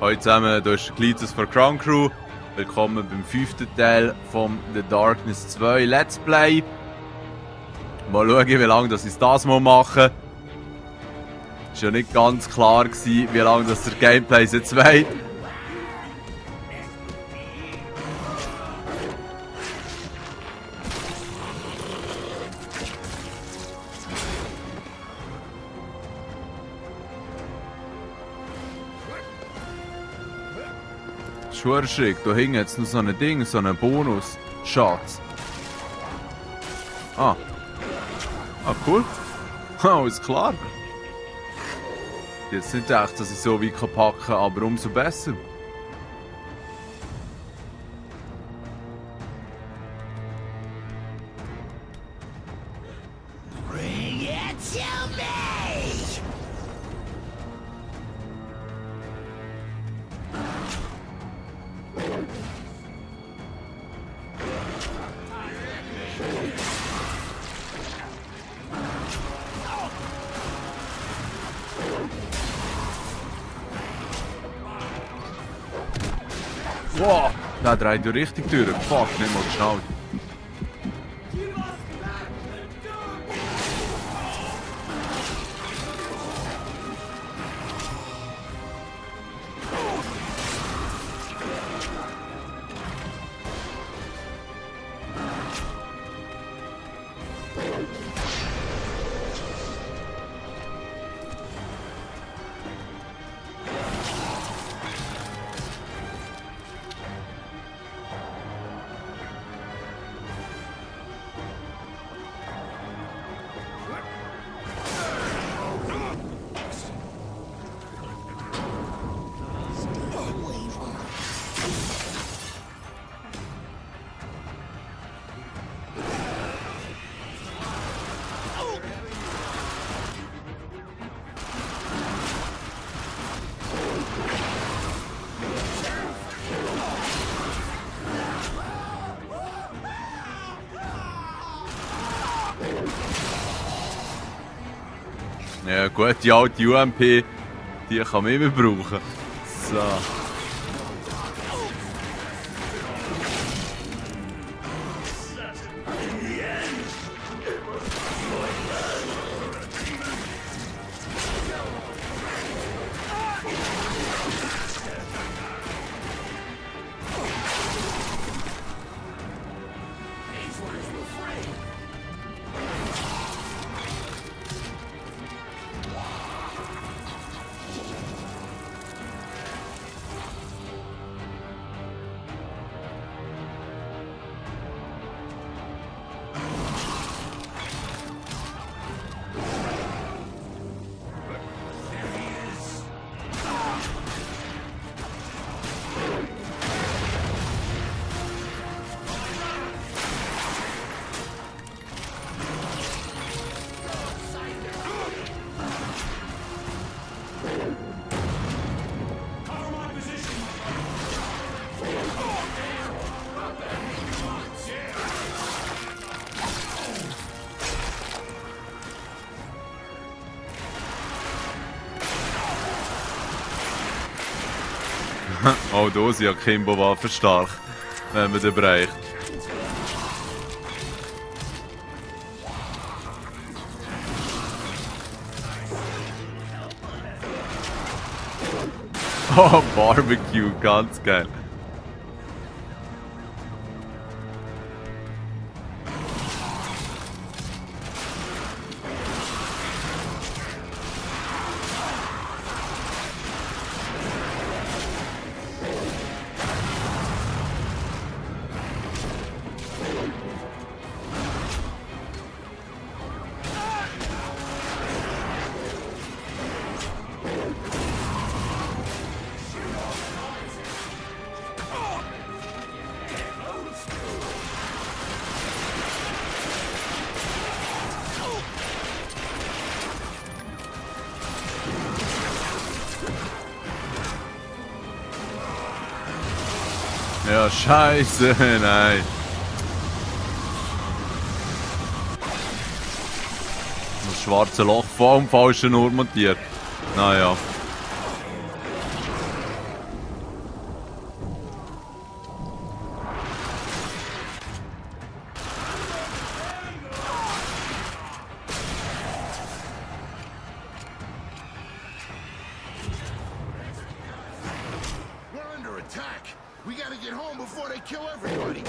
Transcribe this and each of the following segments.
Hallo zusammen, hier ist Glitzes von Crown Crew. Willkommen beim 5. Teil von The Darkness 2 Let's Play. Mal schauen, wie lange ich das mal mache. Es war ja nicht ganz klar, wie lange das der Gameplay jetzt weit. Schon schräg, da hinten jetzt noch so ein Ding, so ein Bonus-Schatz. Ah, cool. Alles klar. Jetzt nicht gedacht, dass ich so weit packen kann, aber umso besser. Bring it to me! Wow, der dreht ja richtig durch. Fuck, nicht mal geschnallt. Ja gut, die alte UMP, die kann man immer brauchen. So. Oh, da sind ja Kimbo-Waffen stark, wenn man den bereicht. Oh, Barbecue, ganz geil. Ja, scheiße, nein. Das schwarze Loch vor dem falschen Ort montiert. Naja. they kill everybody.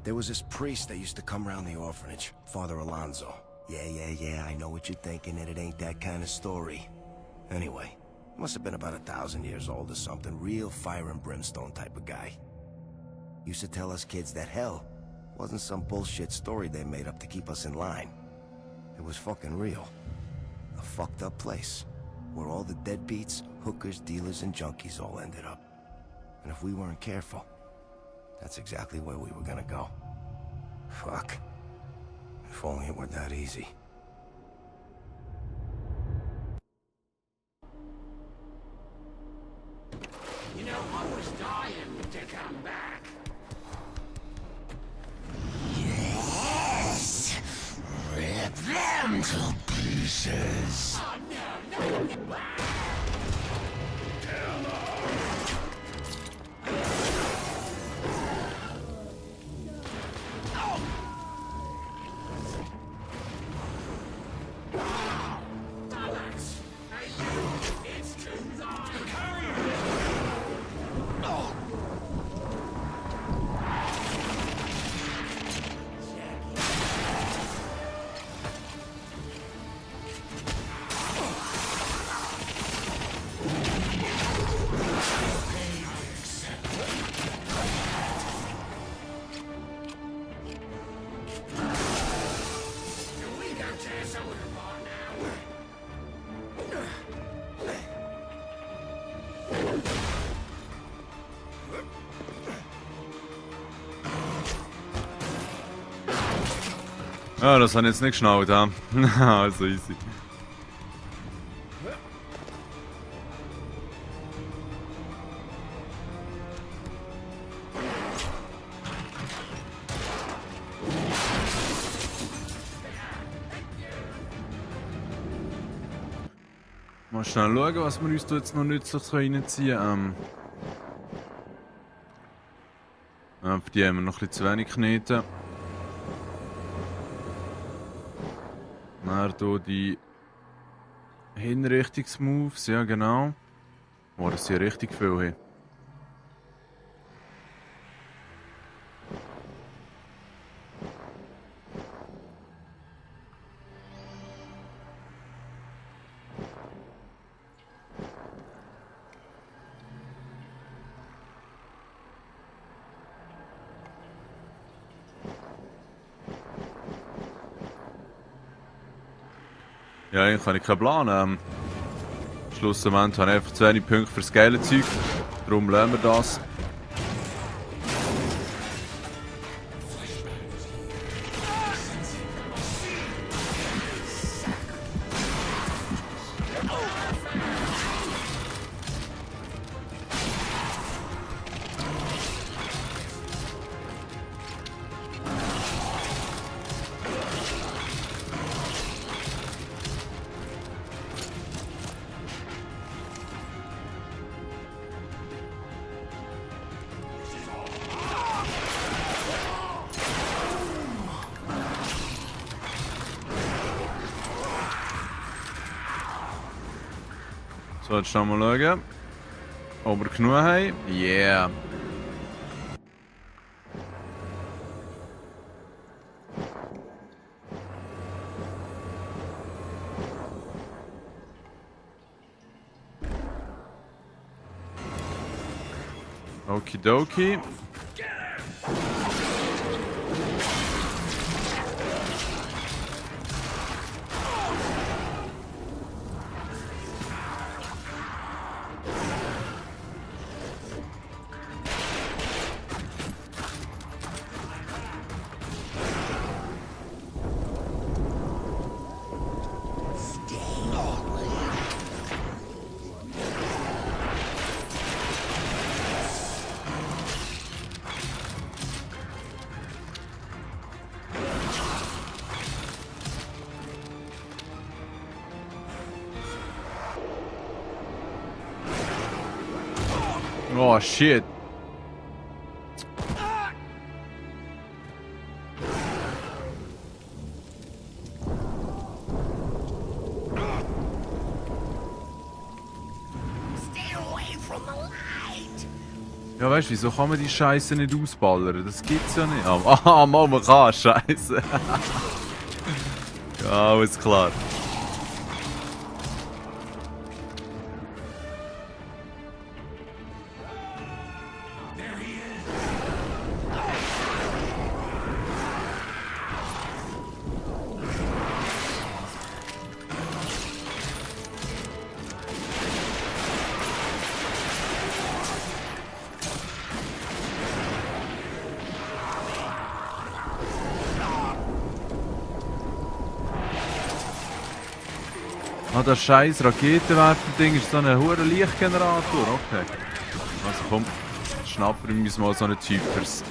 There was this priest that used to come around the orphanage, Father Alonso. Yeah, I know what you're thinking, and it ain't that kind of story. Anyway, must have been about 1,000 years old or something, real fire and brimstone type of guy. Used to tell us kids that hell wasn't some bullshit story they made up to keep us in line. It was fucking real. A fucked up place, where all the deadbeats, hookers, dealers, and junkies all ended up. And if we weren't careful, that's exactly where we were gonna go. Fuck. If only it were that easy. You know, I was dying to come back. Yes! Rip them to pieces! Oh, no! Ja, das habe ich jetzt nicht geschnallt, ja. Also easy. Mal schnell schauen, was wir uns da jetzt noch nützlich reinziehen können. Für die haben wir noch ein bisschen zu wenig Knete. Dann hier die Hinrichtungsmoves, ja genau. Oh, das sind richtig viel hier. Ja, eigentlich habe ich keinen Plan. Schlussendlich habe ich einfach zu wenig Punkte fürs geile Zeug. Darum lernen wir das. So, jetzt schauen wir mal, ob wir genug haben. Yeah! Okidoki. Oh shit. Ja, weißt du, wieso kann man die Scheiße nicht ausballern? Das gibt's ja nicht. Ah, Mann, man kann, Scheiße. Ja, alles klar. Ah, das scheiß Raketenwerfer-Ding ist so ein hoher Lichtgenerator. Okay. Also komm, schnappen wir uns mal so einen Typers.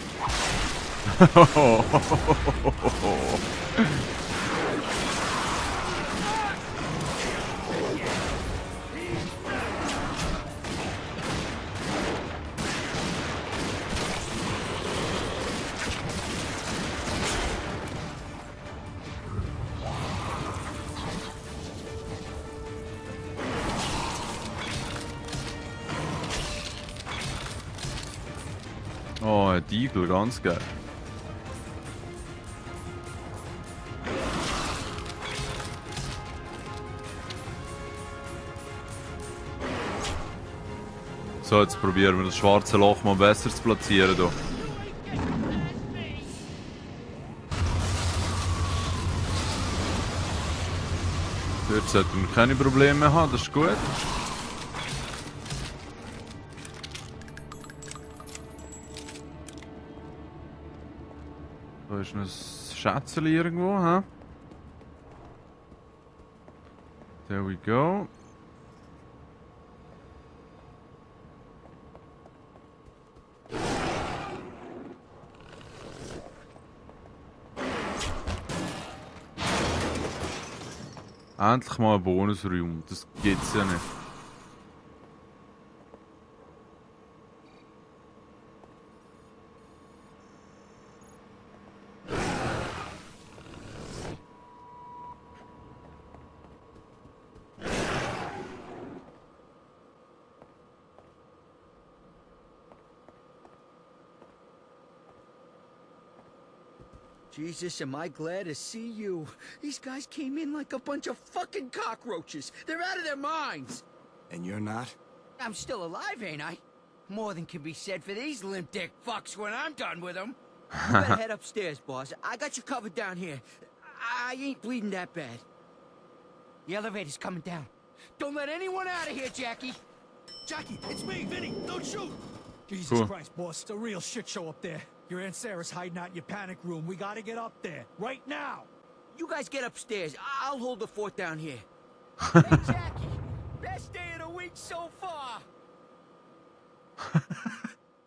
Oh, ein Igel, ganz geil. So, jetzt probieren wir das schwarze Loch mal besser zu platzieren hier. Dort sollten wir keine Probleme mehr haben, das ist gut. Da ist noch ein Schätzchen irgendwo, hä? There we go. Endlich mal ein Bonusraum, das gibt's ja nicht. Jesus, am I glad to see you. These guys came in like a bunch of fucking cockroaches. They're out of their minds. And you're not? I'm still alive, ain't I? More than can be said for these limp dick fucks when I'm done with them. You better head upstairs, boss. I got you covered down here. I ain't bleeding that bad. The elevator's coming down. Don't let anyone out of here, Jackie. Jackie, it's me, Vinny. Don't shoot. Jesus Cool. Christ, boss. It's a real shit show up there. Your Aunt Sarah's hiding out in your panic room. We gotta get up there. Right now. You guys get upstairs. I'll hold the fort down here. Hey, Jackie. Best day of the week so far.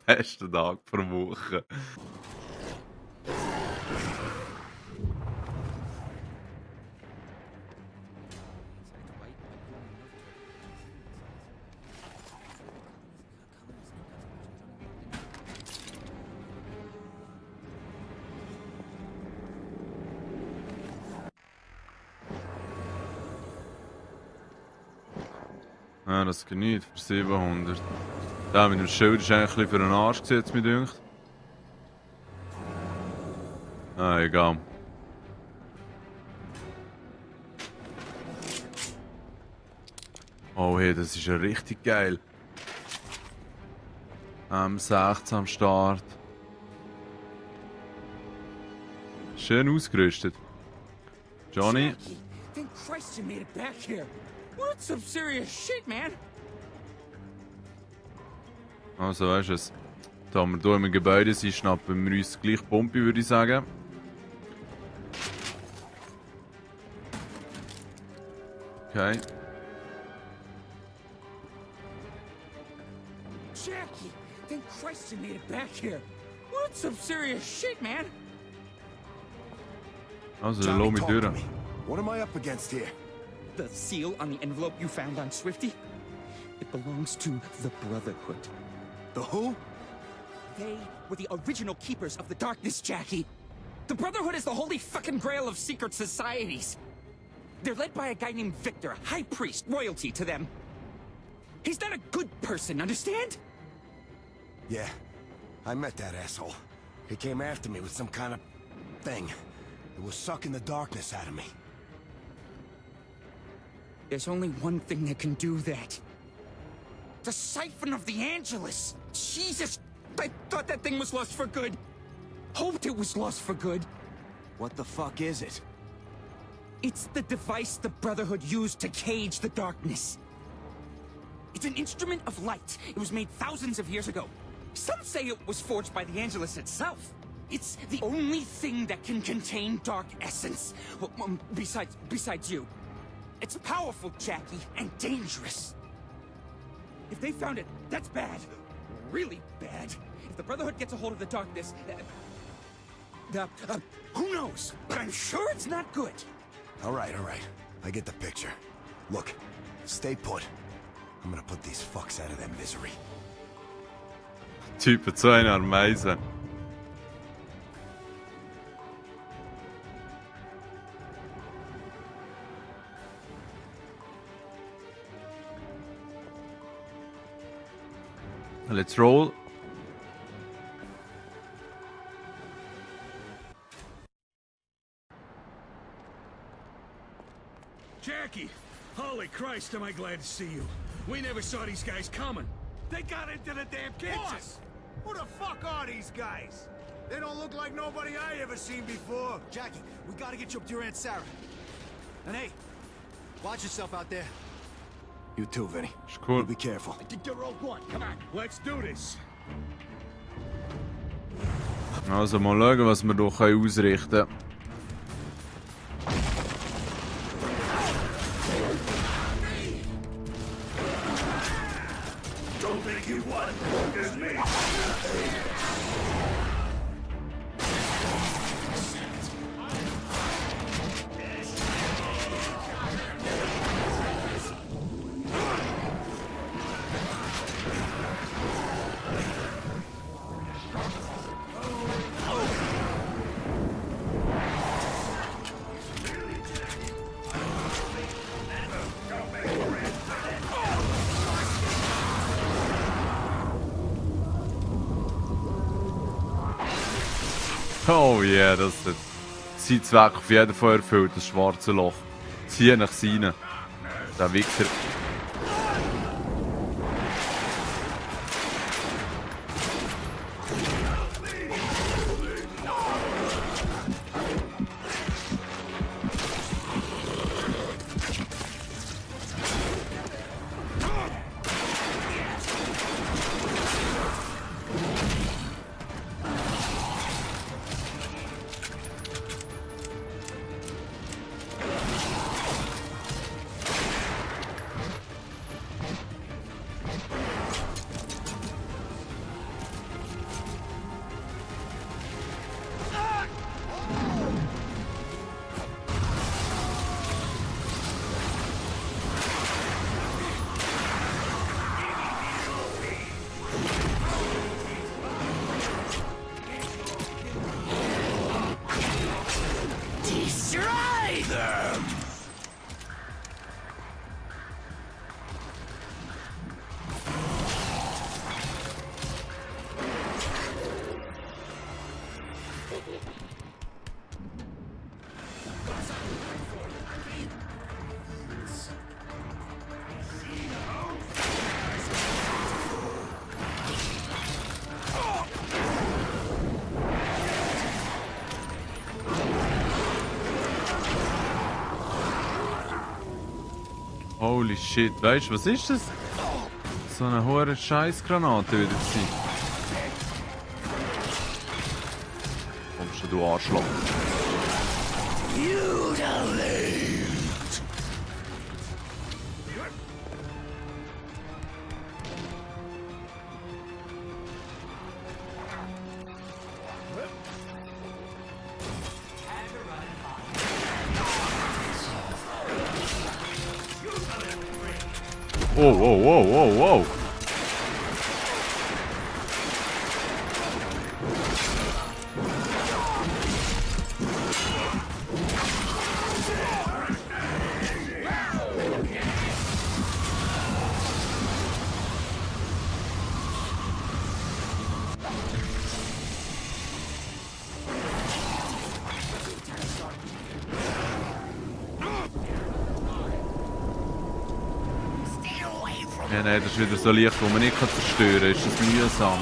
Bester Tag der Woche. Ja, das geht nicht für 700. Der mit dem Schild ist eigentlich ein bisschen für den Arsch gesetzt, mir dünkt. Ah, egal. Oh hey, das ist ja richtig geil. M16 am Start. Schön ausgerüstet. Johnny. Jackie, thank Christ you made it back here. What some serious shit, man. Also weißt du es. Da wir hier im Gebäude sind, schnappen wir uns gleich Pumpe, würde ich sagen. Okay. Jackie, thank Christ you made it back here. What some serious shit, man. Also, dann lass mich talk to durch. me. What am I up against here? The seal on the envelope you found on Swifty? It belongs to the Brotherhood. The who? They were the original keepers of the darkness, Jackie. The Brotherhood is the holy fucking grail of secret societies. They're led by a guy named Victor, high priest, royalty to them. He's not a good person, understand? Yeah, I met that asshole. He came after me with some kind of thing. It was sucking the darkness out of me. There's only one thing that can do that. The Siphon of the Angelus! Jesus! I thought that thing was lost for good. Hoped it was lost for good. What the fuck is it? It's the device the Brotherhood used to cage the darkness. It's an instrument of light. It was made thousands of years ago. Some say it was forged by the Angelus itself. It's the only thing that can contain dark essence. Well, besides you. It's powerful, Jackie, and dangerous. If they found it, that's bad. Really bad. If the Brotherhood gets a hold of the darkness... who knows? But I'm sure it's not good. All right. I get the picture. Look, stay put. I'm gonna put these fucks out of their misery. Typ so einer Meise. Let's roll. Jackie! Holy Christ, am I glad to see you. We never saw these guys coming. They got into the damn kitchen. Boss! Who the fuck are these guys? They don't look like nobody I ever seen before. Jackie, we gotta get you up to your Aunt Sarah. And hey, watch yourself out there. You too, Vinny. Ist cool. Be careful. I think you're Rogue One. Come on, let's do this. Also mal schauen, was wir hier ausrichten können. Don't think you won. There's me. Oh yeah, das hat seinen Zweck auf jeden Fall erfüllt, das schwarze Loch. Zieh nach rein. Der Wichser. Holy shit, weißt du, was ist das? So eine hohe Scheißgranate wieder gewesen. Kommst du, du Arschloch. Whoa, whoa, whoa, whoa, whoa. Ja, nein, das ist wieder so leicht, wo man nicht zerstören kann. Ist das mühsam?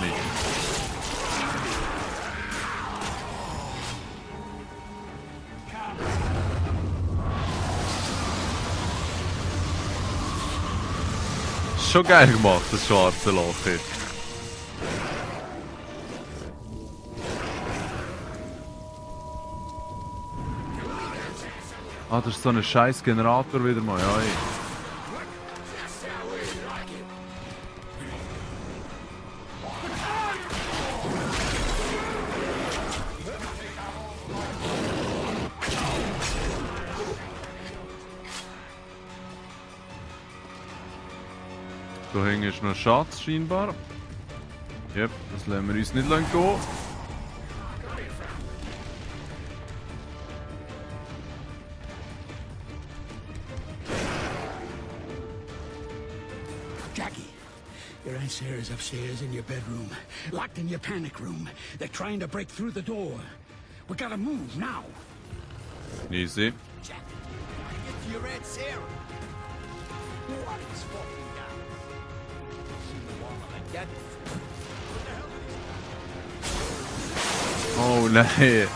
Schon geil gemacht, das schwarze Loch hier. Ah, das ist so ein scheiß Generator wieder mal, ja. Da hinten ist noch ein Schatz scheinbar. Yep, das lassen wir uns nicht lang gehen. Jackie, your Aunt Sarah's upstairs in your bedroom, locked in your panic room. They're trying to break through the door. We gotta move now. Easy. Jackie, I get to your Aunt Sarah. What is fucking guys? Seen the wall like that before. Oh nein.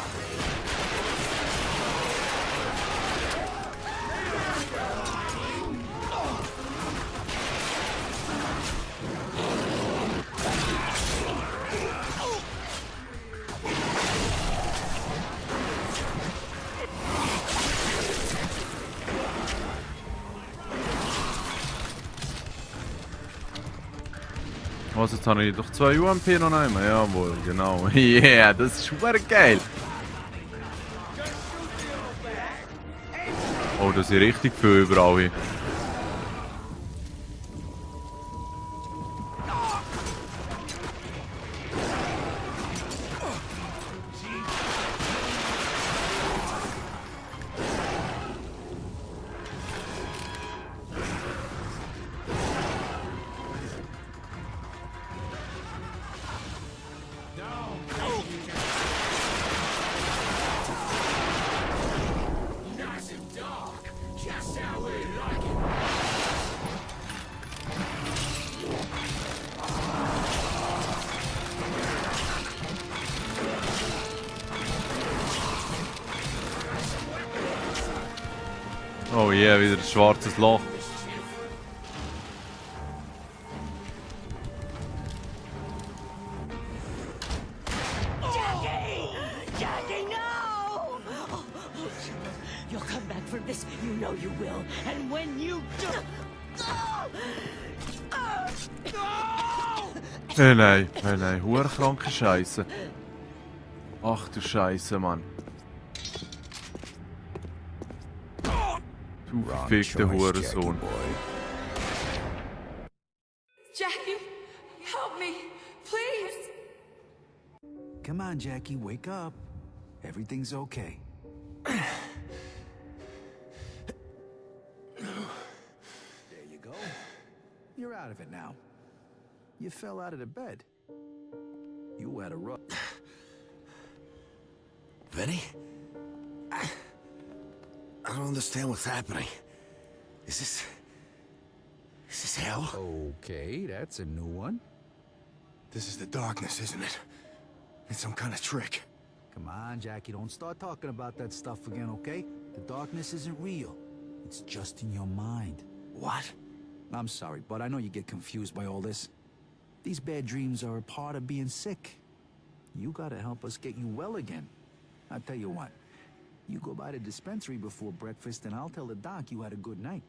Was, jetzt habe ich doch 2 UMP noch einmal? Jawohl, genau. Yeah, das ist super geil. Oh, da sind richtig viel überall hier. Oh yeah, wieder ein schwarzes Loch. Jackie, no! You'll come back from this. You know you will. And when you do... Nein, huere Scheiße. Ach du Scheiße, Mann. Du verfickter Hurensohn. Jackie, help me, please. Come on, Jackie, wake up. Everything's okay. There you go. You're out of it now. You fell out of the bed. You had a rough... Vinny? I don't understand what's happening. Is this hell? Okay, that's a new one. This is the darkness, isn't it? It's some kind of trick. Come on, Jackie, don't start talking about that stuff again, okay? The darkness isn't real. It's just in your mind. What? I'm sorry, but I know you get confused by all this. These bad dreams are a part of being sick. You gotta help us get you well again. I'll tell you what. You go by the dispensary before breakfast and I'll tell the doc you had a good night.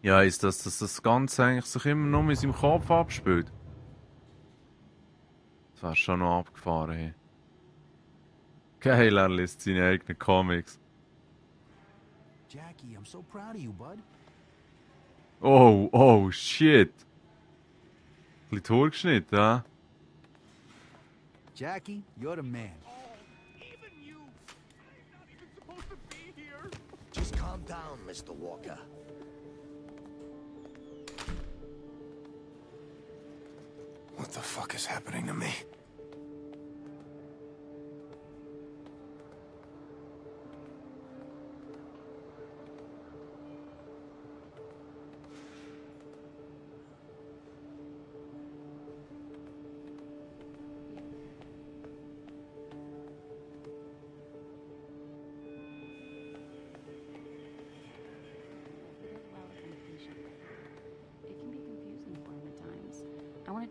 Ja, ist das, dass das Ganze eigentlich sich immer nur in seinem Kopf abspielt? Das war schon noch abgefahren, hey. Geil, er liest seine eigenen Comics. Jackie, I'm so proud of you, bud. Oh, shit. Ein bisschen durchgeschnitten, hä? Jackie, you're the man. Just calm down, Mr. Walker. What the fuck is happening to me?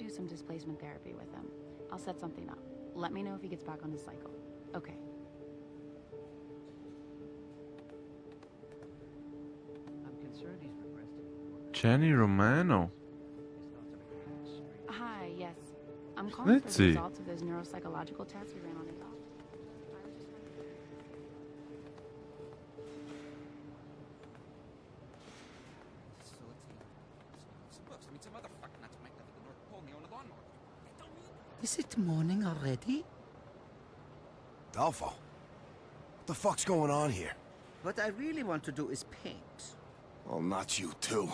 do some displacement therapy with him. I'll set something up. Let me know if he gets back on his cycle. Okay. I'm concerned he's regressed. Jenny Romano. Hi, yes. I'm calling Let's for the see. results of those neuropsychological tests we ran on his office. Is it morning already? Adolfo, what the fuck's going on here? What I really want to do is paint. Well, not you too.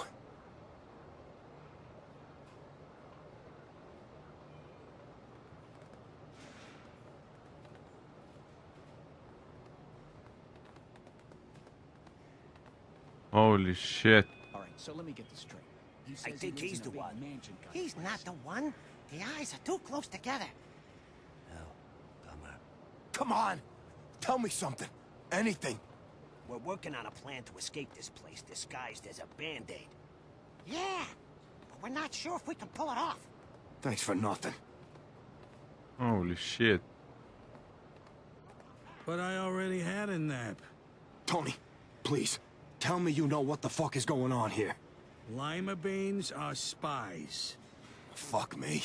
Holy shit. All right, so let me get this straight. He says I think he lives he's in a the big one. mansion kind of He's not place. the one. The eyes are too close together. Come on! Tell me something. Anything. We're working on a plan to escape this place disguised as a band-aid. Yeah, but we're not sure if we can pull it off. Thanks for nothing. Holy shit. But I already had a nap. Tony, please, tell me you know what the fuck is going on here. Lima beans are spies. Fuck me.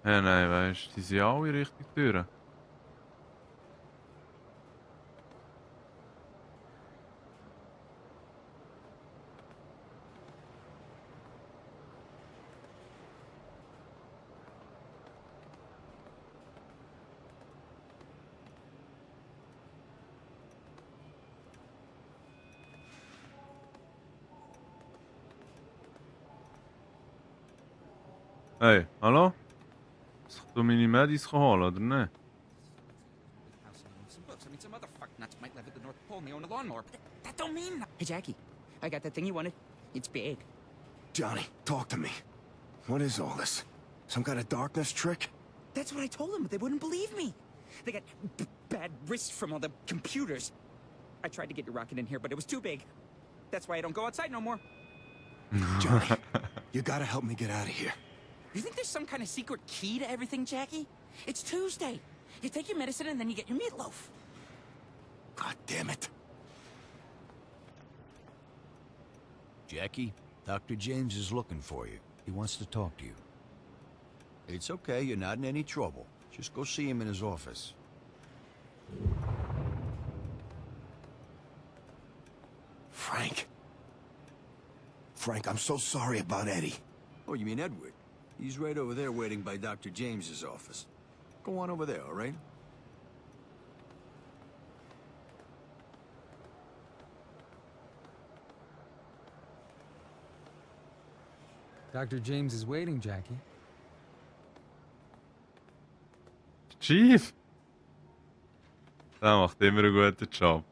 Ja, nein, weißt du, die sind alle richtig durch. Hey, hallo? Soll ich meine Medis holen, oder nicht? Some books. I mean, some other fucknuts might live at the North Pole and they own a lawnmower, but that don't mean nothing. Hey, Jackie, I got that thing you wanted. It's big. Johnny, talk to me. What is all this? Some kind of darkness trick? That's what I told them, but they wouldn't believe me. They got bad wrists from all the computers. I tried to get your rocket in here, but it was too big. That's why I don't go outside no more. Johnny, you gotta help me get out of here. You think there's some kind of secret key to everything, Jackie? It's Tuesday. You take your medicine and then you get your meatloaf. God damn it. Jackie, Dr. James is looking for you. He wants to talk to you. It's okay, you're not in any trouble. Just go see him in his office. Frank. Frank, I'm so sorry about Eddie. Oh, you mean Edward? He's right over there waiting by Dr. James's office. Go on over there, all right? Dr. James is waiting, Jackie. Chief! Der macht immer einen guten Job.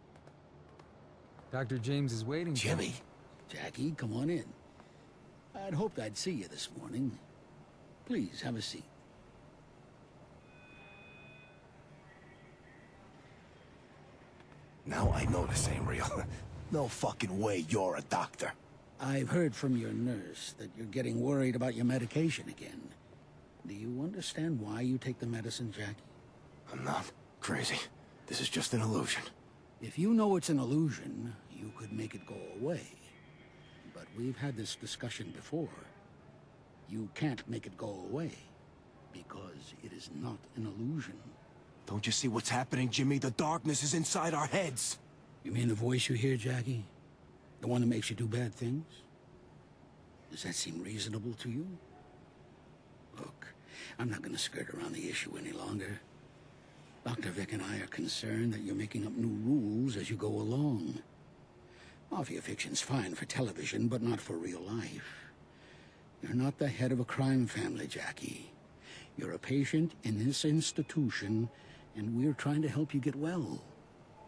Dr. James is waiting. Jimmy. Jackie, come on in. I'd hoped I'd see you this morning. Please, have a seat. Now I know this ain't real. No fucking way you're a doctor. I've heard from your nurse that you're getting worried about your medication again. Do you understand why you take the medicine, Jackie? I'm not crazy. This is just an illusion. If you know it's an illusion, you could make it go away. But we've had this discussion before. You can't make it go away, because it is not an illusion. Don't you see what's happening, Jimmy? The darkness is inside our heads. You mean the voice you hear, Jackie? The one that makes you do bad things? Does that seem reasonable to you? Look, I'm not gonna skirt around the issue any longer. Dr. Vic and I are concerned that you're making up new rules as you go along. Mafia fiction's fine for television, but not for real life. You're not the head of a crime family, Jackie. You're a patient in this institution, and we're trying to help you get well.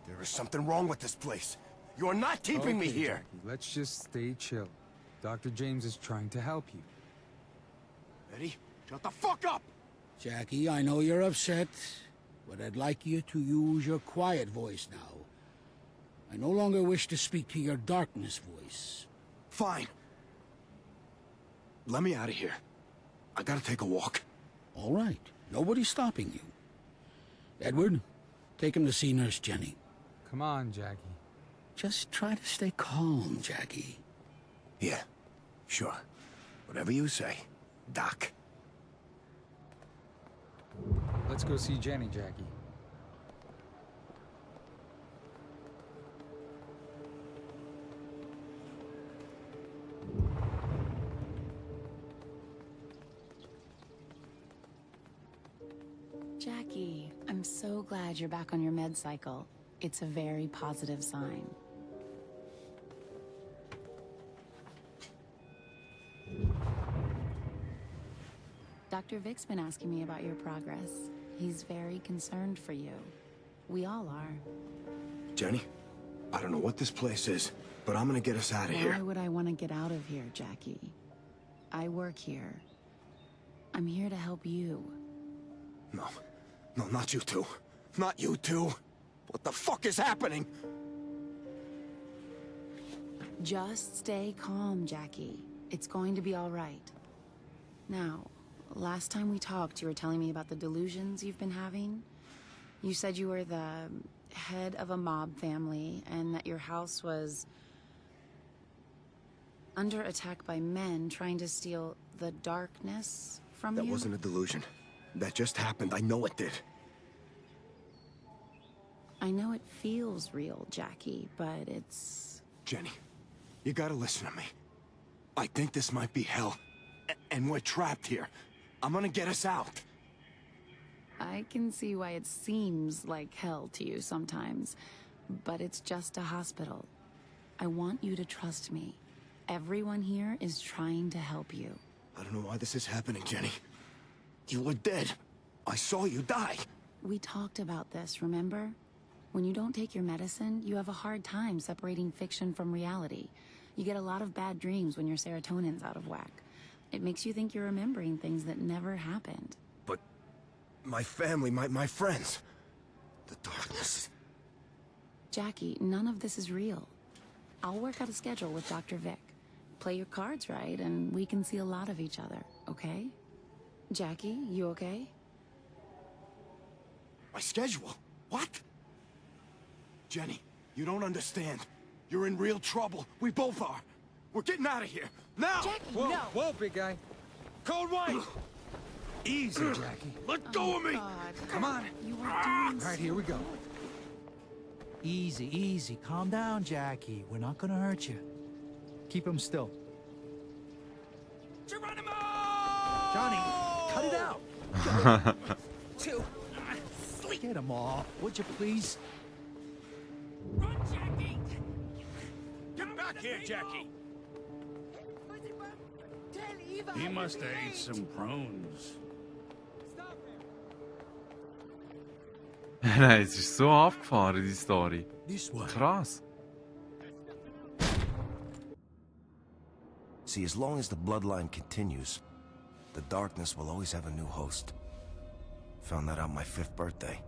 There is something wrong with this place. You're not keeping me Okay, here. Jackie, let's just stay chill. Dr. James is trying to help you. Eddie, shut the fuck up! Jackie, I know you're upset, but I'd like you to use your quiet voice now. I no longer wish to speak to your darkness voice. Fine. Let me out of here. I gotta take a walk. All right. Nobody's stopping you. Edward, take him to see Nurse Jenny. Come on, Jackie. Just try to stay calm, Jackie. Yeah, sure. Whatever you say, Doc. Let's go see Jenny, Jackie. Jackie, I'm so glad you're back on your med cycle. It's a very positive sign. Dr. Vic's been asking me about your progress. He's very concerned for you. We all are. Jenny, I don't know what this place is, but I'm gonna get us out of here. Why would I want to get out of here, Jackie? I work here. I'm here to help you. No, not you two. Not you two. What the fuck is happening? Just stay calm, Jackie. It's going to be all right. Now, last time we talked, you were telling me about the delusions you've been having. You said you were the head of a mob family and that your house was under attack by men trying to steal the darkness from you. That wasn't a delusion. That just happened. I know it did. I know it feels real, Jackie, but it's... Jenny, you gotta listen to me. I think this might be hell. And we're trapped here. I'm gonna get us out. I can see why it seems like hell to you sometimes, but it's just a hospital. I want you to trust me. Everyone here is trying to help you. I don't know why this is happening, Jenny. You were dead. I saw you die. We talked about this, remember? When you don't take your medicine, you have a hard time separating fiction from reality. You get a lot of bad dreams when your serotonin's out of whack. It makes you think you're remembering things that never happened. But my family, my friends, the darkness. Jackie, none of this is real. I'll work out a schedule with Dr. Vic. Play your cards right, and we can see a lot of each other, okay? Jackie, you okay? My schedule? What? Jenny, you don't understand. You're in real trouble. We both are. We're getting out of here. Now! Jackie, Whoa, no! whoa, big guy. Cold white! Easy, Jackie. Let go of me! God. Come on. You are doing All right, here we go. Easy, easy. Calm down, Jackie. We're not gonna hurt you. Keep him still. Geronimo! Johnny, cut it out. Two. Sleep. Get him off, would you please? Run, Jackie! Get back here, Jackie! He must have ate some prunes. Nein, es ist so abgefahren, die Story. This way. Krass. See, as long as the bloodline continues, the darkness will always have a new host. Found that out my 5th birthday.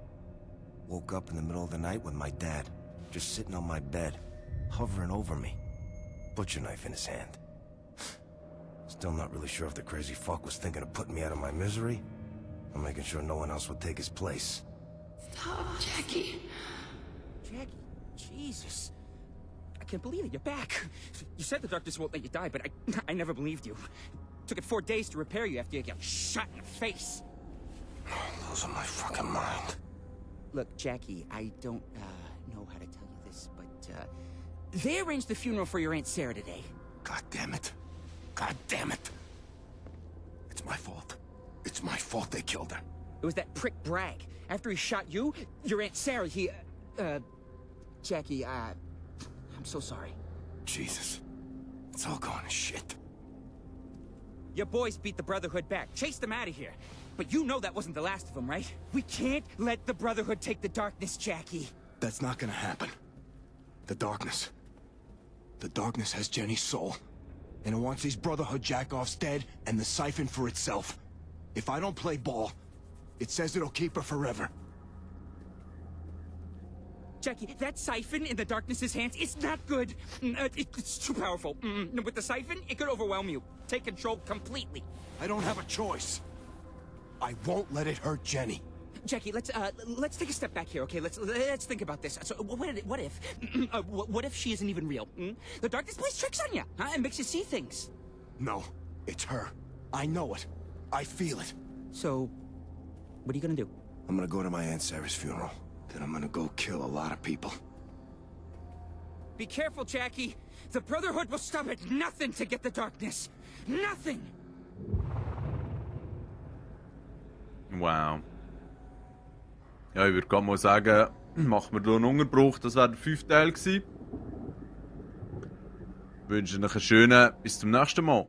Woke up in the middle of the night with my dad, just sitting on my bed, hovering over me, butcher knife in his hand. Still not really sure if the crazy fuck was thinking of putting me out of my misery, or making sure no one else would take his place. Stop, Jackie. Jackie, Jesus. I can't believe it, you're back. You said the darkness won't let you die, but I never believed you. Took it 4 days to repair you after you got shot in the face. Losing my fucking mind. Look, Jackie, I don't know how to tell you this, but they arranged the funeral for your Aunt Sarah today. God damn it. God damn it. It's my fault. It's my fault they killed her. It was that prick Bragg. After he shot you, your Aunt Sarah, Jackie, I'm so sorry. Jesus. It's all going to shit. Your boys beat the Brotherhood back, chased them out of here. But you know that wasn't the last of them, right? We can't let the Brotherhood take the darkness, Jackie. That's not gonna happen. The darkness. The darkness has Jenny's soul. And it wants these Brotherhood jackoffs dead and the siphon for itself. If I don't play ball, it says it'll keep her forever. Jackie, that siphon in the darkness's hands is not good. It's too powerful. With the siphon, it could overwhelm you. Take control completely. I don't have a choice. I won't let it hurt Jenny. Jackie, let's take a step back here, okay? Let's think about this. So, what if she isn't even real? The darkness plays tricks on you, huh? And makes you see things. No, it's her. I know it. I feel it. So, what are you gonna do? I'm gonna go to my Aunt Sarah's funeral. Then I'm gonna go kill a lot of people. Be careful, Jackie. The Brotherhood will stop at nothing to get the darkness. Nothing! Wow. Ja, ich würde gerade mal sagen, machen wir hier einen Unterbruch. Das wäre der 5. Teil gewesen. Ich wünsche euch einen schönen, bis zum nächsten Mal.